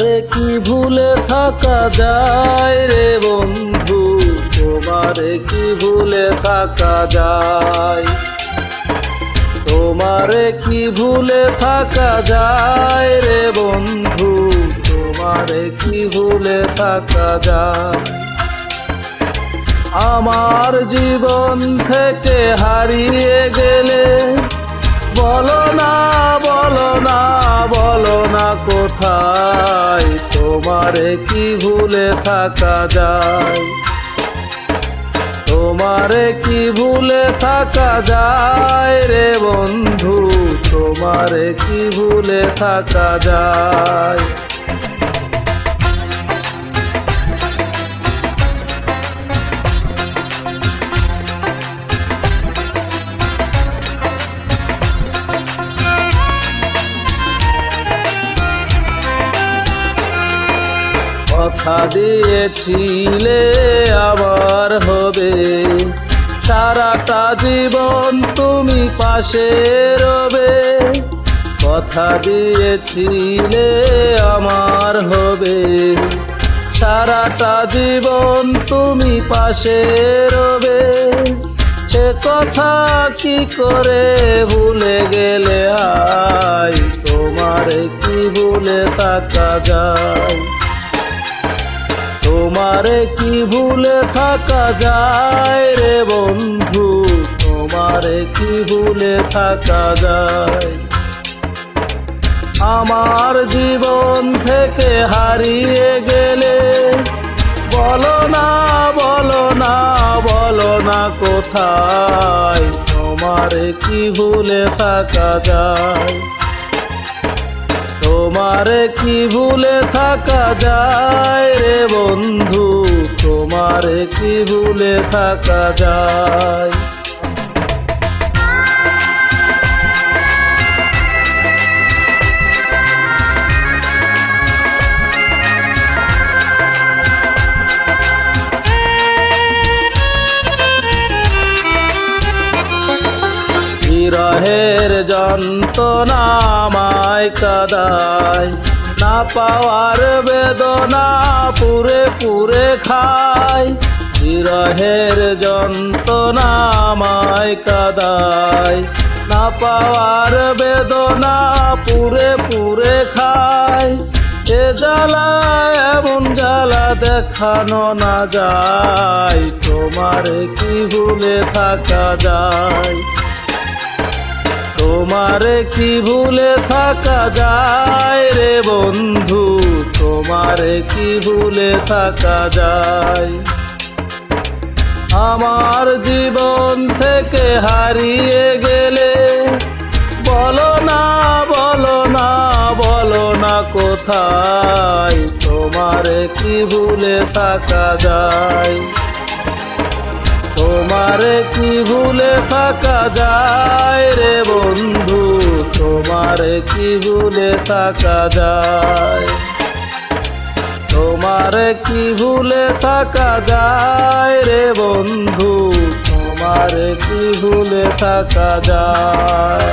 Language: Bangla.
তোমারে কি ভুলে থাকা যায় রে বন্ধু, তোমারে কি ভুলে থাকা যায়, তোমারে কি ভুলে থাকা যায় রে বন্ধু, তোমারে কি ভুলে থাকা যায়। আমার জীবন থেকে হারিয়ে গেলে বলো না, বলো না, বলো না কোথায়, তোমারে কি ভুলে থাকা যায়, তোমারে কি ভুলে থাকা যায় রে বন্ধু, তোমারে কি ভুলে থাকা যায়। কথা দিয়েছিলে আবার হবে, সারাটা জীবন তুমি পাশে রবে। কথা দিয়েছিলে আমার হবে, সারাটা জীবন তুমি পাশে রবে। সে কথা কি করে ভুলে গেলে আয়, তোমারে কি ভুলে থাকা যায়, তোমারে কি ভুলে থাকা যায় রে বন্ধু, তোমারে কি ভুলে থাকা যায়। আমার জীবন থেকে হারিয়ে গেলে বলো না, বলো না, বলো না কোথায়, তোমারে কি ভুলে থাকা যায়, তোমারে কি ভুলে থাকা যায় রে বন্ধু, তোমারে কি ভুলে থাকা যায়। বিরহের যন্ত্রণা আমায় কাঁদায়, না পাওয়ার বেদনা পুরে পুরে খায়। বিরহের যন্ত্রণা আমায় কাঁদায়, না পাওয়ার বেদনা পুরে পুরে খায়। এ জ্বালা এমন জ্বালা দেখানো না যায়, তোমারে কি ভুলে থাকা যায়, তোমারে কি ভুলে থাকা যায় রে বন্ধু, তোমারে কি ভুলে থাকা যায়। আমার জীবন থেকে হারিয়ে গেলে বলো না, বলো না, বলো না কোথায়, তোমারে কি ভুলে থাকা যায়, তোমারে কি ভুলে থাকা যায় রে বন্ধু, তোমারে কি ভুলে থাকা যায়, তোমারে কি ভুলে থাকা যায় রে বন্ধু, তোমারে কি ভুলে থাকা যায়।